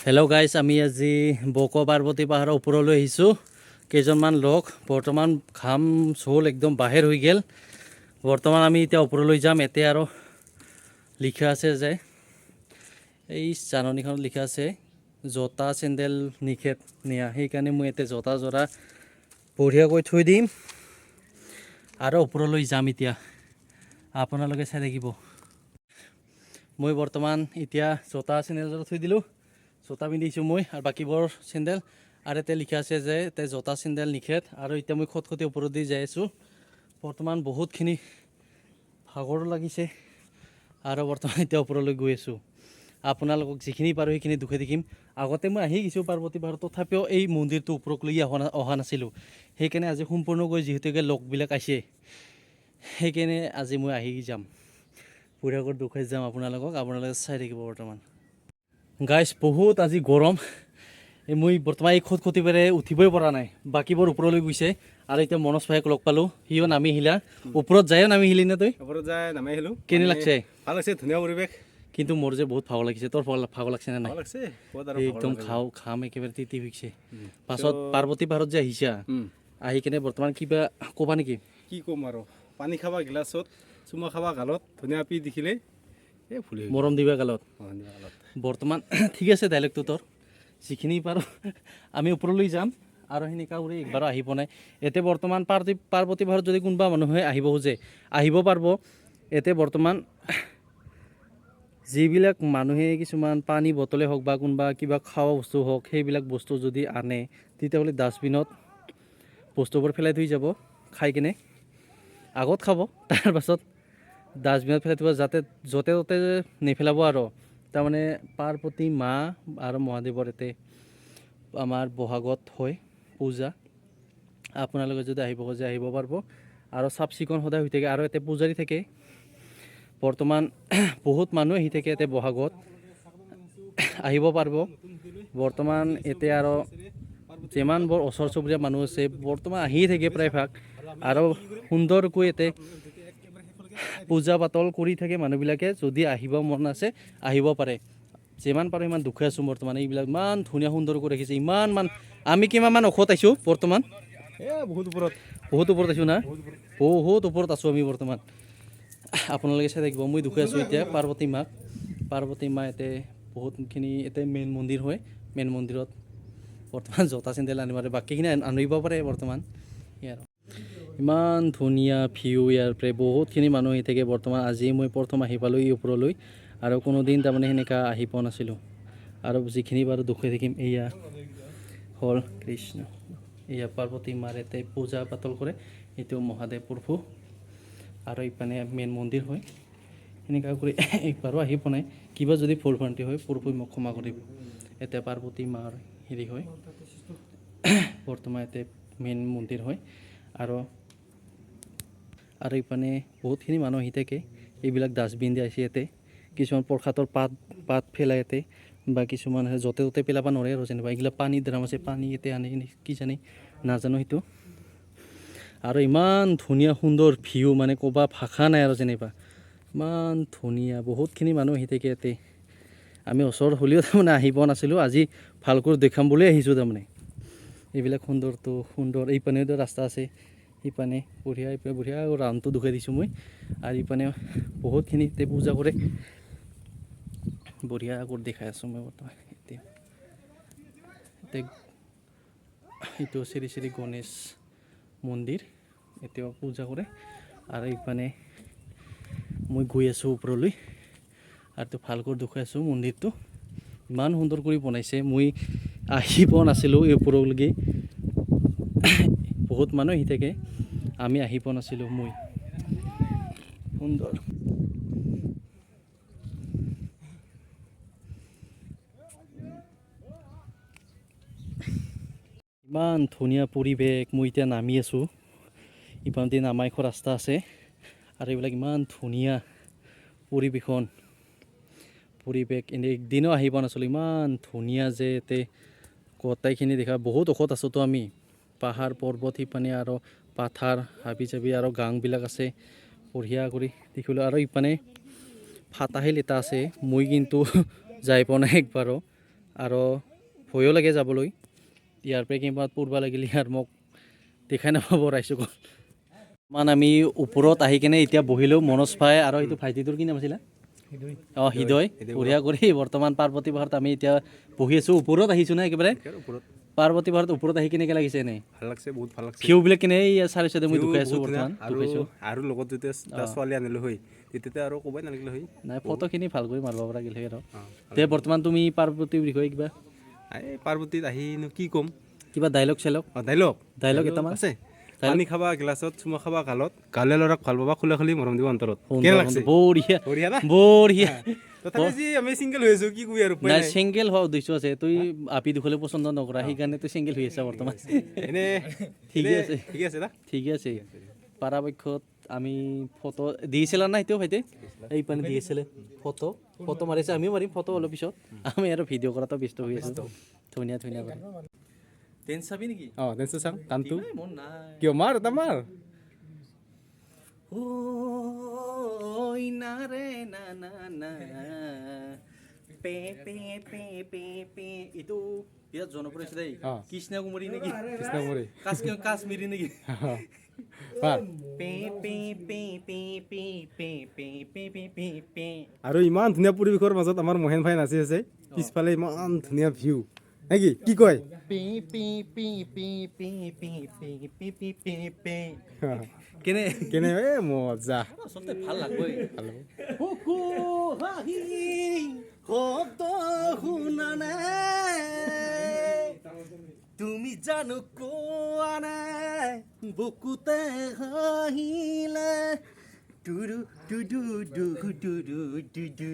Hello' guys, আমি আজি বক পাৰ্বতী পাহাৰৰ ওপৰলৈ আহিছোঁ। কেইজনমান লোক বৰ্তমান ঘাম চোল একদম বাহিৰ হৈ গ'ল। বৰ্তমান আমি এতিয়া ওপৰলৈ যাম। এতিয়া আৰু লিখা আছে যে এই জাননীখনত লিখা আছে জোতা চেণ্ডেল নিষেধ নিয়া। সেইকাৰণে মই এতিয়া জোতা জোৰা বঢ়িয়াকৈ থৈ দিম আৰু ওপৰলৈ যাম। এতিয়া আপোনালোকে চাই থাকিব। মই বৰ্তমান এতিয়া জোতা চেণ্ডেলযোৰ থৈ দিলোঁ, জোতা পিন্ধিছোঁ মই আৰু বাকীবোৰ চেণ্ডেল। আৰু এতিয়া লিখা আছে যে এতিয়া জোতা চেণ্ডেল নিষেধ। আৰু এতিয়া মই খটখটি ওপৰত দি যাই আছোঁ। বৰ্তমান বহুতখিনি ভাগৰো লাগিছে আৰু বৰ্তমান এতিয়া ওপৰলৈ গৈ আছোঁ। আপোনালোকক যিখিনি পাৰোঁ সেইখিনি দুখাই দেখিম। আগতে মই আহি গৈছোঁ পাৰ্বতী পাহাৰত, তথাপিও এই মন্দিৰটো ওপৰলৈ অহা নাছিলোঁ। সেইকাৰণে আজি সম্পূৰ্ণকৈ যিহেতুকে লগবিলাক আহিছে, সেইকাৰণে আজি মই আহি যাম, পুৰাকৈ দুখাই যাম আপোনালোকে চাই থাকিব। বৰ্তমান গাইজ বহুত আজি গৰম। মই বৰ্তমান এই খটখটি পাৰে উঠিবই পৰা নাই। বাকীবোৰ ওপৰলৈ গৈছে আৰু এতিয়া মনোজ ভাইক লগ পালোঁ, সিও নামি আহিলা। ওপৰত যায়ো নামি আহিলি নে তই? ওপৰত যাই নামি আহিলোঁ। কেনে লাগছে? ভাল লাগছে, ধুনীয়া পৰিৱেশ। কিন্তু মোৰ যে বহুত ভাগ লাগিছে। তোৰ ভাগ লাগছে নে নাই? ভাল লাগছে, একদম ঘাম একেবাৰে তিতি গৈছে। পাছত পাৰ্বতী পাহাৰত যে আহিছা, আহি কেনে বৰ্তমান কিবা ক'বা নেকি? কি ক'ম আৰু, পানী খাবা গিলাচত, চুমা খাবা গালত, ধুনীয়া পি দেখিলে এই ফুলি মৰম দিবা গালত। বৰ্তমান ঠিক আছে ডাইলেক্টটো তোৰ, যিখিনি পাৰোঁ আমি ওপৰলৈ যাম আৰু সেনেকা কৰি একবাৰো আহি পোৱা নাই। এতিয়া বৰ্তমান পাৰ্বতী পাহাৰত যদি কোনোবা মানুহে আহিব খোজে আহিব পাৰিব। এতিয়া বৰ্তমান যিবিলাক মানুহে কিছুমান পানী বটলে হওক বা কোনোবা কিবা খোৱা বস্তু হওক, সেইবিলাক বস্তু যদি আনে তেতিয়াহ'লে ডাষ্টবিনত বস্তুবোৰ পেলাই থৈ যাব। খাই কিনে আগত খাব, তাৰপাছত ডাষ্টবিনত পেলাই থব, যাতে য'তে ত'তে নেপেলাব। আৰু তাৰমানে পাৰ্বতী মা আৰু মহাদেৱৰ ইয়াতে আমাৰ বহাগত হয় পূজা। আপোনালোকে যদি আহিব খোজে আহিব পাৰিব আৰু চাফ চিকুণ সদায় হৈ থাকে। আৰু ইয়াতে পূজাৰী থাকে। বৰ্তমান বহুত মানুহ আহি থাকে ইয়াতে বহাগত, আহিব পাৰিব। বৰ্তমান এতিয়া আৰু যিমানবোৰ ওচৰ চুবুৰীয়া মানুহ আছে বৰ্তমান আহিয়ে থাকে প্ৰায়ভাগ। আৰু সুন্দৰকৈ ইয়াতে পূজা পাতল কৰি থাকে মানুহবিলাকে। যদি আহিব মন আছে আহিব পাৰে। যিমান পাৰোঁ ইমান দুখে আছোঁ। বৰ্তমান এইবিলাক ইমান ধুনীয়া সুন্দৰকৈ ৰাখিছে। আমি কিমানমান ঔষধ আছোঁ বৰ্তমান? বহুত ওপৰত আছোঁ না, বহুত ওপৰত আছোঁ আমি বৰ্তমান। আপোনালোকে চাই থাকিব। মই দুখে আছোঁ এতিয়া পাৰ্বতী মা ইয়াতে বহুতখিনি ইয়াতে মেইন মন্দিৰ হয়। মেইন মন্দিৰত বৰ্তমান জোতা চেণ্ডেল আনিব পাৰে, বাকীখিনি আনিব পাৰে। বৰ্তমান ইয়াৰ ইমান ধুনীয়া ভিউ, ইয়াৰ পৰাই বহুতখিনি মানুহ আহি থাকে। বৰ্তমান আজি মই প্ৰথম আহি পালোঁ এই ওপৰলৈ, আৰু কোনোদিন তাৰমানে সেনেকুৱা আহি পোৱা নাছিলোঁ। আৰু যিখিনি বাৰু দুখে দেখিম, এয়া হ'ল কৃষ্ণ, এয়া পাৰ্বতী মাৰ ইয়াতে পূজা পাতল কৰে। এইটো মহাদেৱ প্ৰভু আৰু ইপানে মেইন মন্দিৰ হয়। সেনেকুৱা কৰি একবাৰো আহি পোৱা নাই। কিবা যদি ভুল ভ্ৰান্তি হয় প্ৰভুৱে মোক ক্ষমা কৰিব। এতিয়া পাৰ্বতী মাৰ হেৰি হয়, বৰ্তমান ইয়াতে মেইন মন্দিৰ হয়। আৰু ইপানে বহুতখিনি মানুহ আহি থাকে। এইবিলাক ডাষ্টবিন দিয়া আছে ইয়াতে। কিছুমান প্ৰসাদৰ পাত পেলাই ইয়াতে, বা কিছুমান য'তে ত'তে পেলাব নোৱাৰে। আৰু যেনিবা এইগিলা পানীৰ ড্ৰাম আছে, পানী ইয়াতে আনে কি জানি নাজানো সেইটো। আৰু ইমান ধুনীয়া সুন্দৰ ভিউ, মানে ক'বা ভাষা নাই আৰু যেনিবা ইমান ধুনীয়া। বহুতখিনি মানুহ আহি থাকে ইয়াতে। আমি ওচৰত হ'লেও তাৰমানে আহি পোৱা নাছিলোঁ। আজি ভালকৈ দেখাম বুলি আহিছোঁ তাৰমানে। এইবিলাক সুন্দৰ। এইপানেও ৰাস্তা আছে, সিপানে বঢ়িয়া, এইপিনে বঢ়িয়া ৰাউণ্ডটো দুখাই দিছোঁ মই। আৰু ইপানে বহুতখিনি পূজা কৰে, বঢ়িয়া কৰি দেখাই আছোঁ মই বৰ্তমান। এতিয়া এইটো শ্ৰী শ্ৰী গণেশ মন্দিৰ, এতিয়াও পূজা কৰে। আৰু ইপানে মই গৈ আছোঁ ওপৰলৈ, আৰু ভালকৈ দেখুৱাই আছোঁ মন্দিৰটো। ইমান সুন্দৰ কৰি বনাইছে, মই আহি পোৱা নাছিলোঁ এই ওপৰলৈকে। বহুত মানুহ আহি থাকে, আমি আহি পোৱা নাছিলোঁ। মই সুন্দৰ ইমান ধুনীয়া পৰিৱেশ। মই এতিয়া নামি আছোঁ, ইপানেদি নামাই খোৱা ৰাস্তা আছে। আৰু এইবিলাক ইমান ধুনীয়া পৰিৱেশ এনেই একদিনো আহি পোৱা নাছিলোঁ। ইমান ধুনীয়া যে ইয়াতে গোটাইখিনি দেখা। বহুত ঔষধ আছোঁতো আমি, পাহাৰ পৰ্বত সিপানে আৰু পাথাৰ হাবি চাবি আৰু গাংবিলাক আছে, বঢ়িয়া কৰি দেখিলোঁ। আৰু ইপানে ফাটাশিল এটা আছে, মই কিন্তু যাই পোৱা নাই একবাৰো। আৰু ভয়ো লাগে যাবলৈ ইয়াৰ পৰা কিমান পূৰ্ব লাগিলে আৰু মোক দেখাই নাপাব ৰাইজসকল মান আমি ওপৰত আহি কেনে এতিয়া বহিলোঁ মনোজ ভাই আৰু এইটো ভাইটিটোৰ কি নাম আছিলে অঁ হৃদয় বঢ়িয়া কৰি বৰ্তমান পাৰ্বতী পাহাৰত আমি এতিয়া বহি আছোঁ ওপৰত আহিছোঁ না একেবাৰে পাৰ্বতী পাহাৰত ওপৰত আহি কেনেকৈ লাগিছে এনেই ভাল লাগছে বহুত ভাল লাগছে ভিউবিলাক কেনে এই চাৰি চাইডে মই দুখাই আছোঁ বৰ্তমান আৰু লগত যেতিয়া ছোৱালী আনিলোঁ হয় তেতিয়া আৰু ক'বই নালাগিলে হয় নাই ফটোখিনি ভাল কৰি মাৰিব পৰা গ'লে আৰু তে বৰ্তমান তুমি পাৰ্বতীৰ বিষয়ে কিবা এই পাৰ্বতীত আহিনো কি ক'ম কিবা ডাইলগ চাইলগ ডাইলগ এটামান আছে পানী খাবা গিলাচত চুমা খাবা গালত গালে ল'ৰাক ভাল পাবা খোলা খুলি মৰম দিব অন্তৰত কেনে লাগছে বঢ়িয়া বঢ়িয়া না বঢ়িয়া তথাপি যি আমি চিংগল হৈ আছোঁ কি কবি আৰু নাই চিংগেল হোৱা উদ্দেশ্য আছে তুই আপি দুখলে পচন্দ নকৰা সেইকাৰণে তুই চিংগেল হৈ আছা বৰ্তমান এনে ঠিকে আছে ঠিকে আছে না ঠিকে আছে পৰাপক্ষত আমি ফটো দিছিলা না এতিয়াও ভাইটি এই পানী দি আছিলে ফটো মাৰিছে আমিও মাৰিম ফটো অলপ পিছত আমি আৰু ভিডিঅ' কৰাটো ব্যস্ত হৈ আছোঁ ধুনীয়া ধুনীয়া কৰি টেন্স চাবি নেকি অঁ ডেন্সটো চাম গানটো মন নাই কিয় মাৰ এটা মাৰ ঐ না ৰে না না না pay pay pay pay pay এইটো বিৰাট জনপ্ৰিয় আছে দেই কৃষ্ণা কুমাৰী নেকি কৃষ্ণমুৰি কাশ্মীৰী নেকি মাৰ pay pay pay pay pay pay pay pay pay pay pay আৰু ইমান ধুনীয়া পৰিৱেশৰ মাজত আমাৰ মহেন ভাই নাচি আছে পিছফালে ইমান ধুনীয়া ভিউ নেকি কি কয় pay pay pay pay pay pay pay pay pay pay pay কেনে কেনে এ মজা আচলতে ভাল লাগবই শব্দ শুনা নাই তুমি জানো কোৱা নাই বুকুতে হাঁহিলে টুৰু টুডু ডু ডু ডু ডু ডু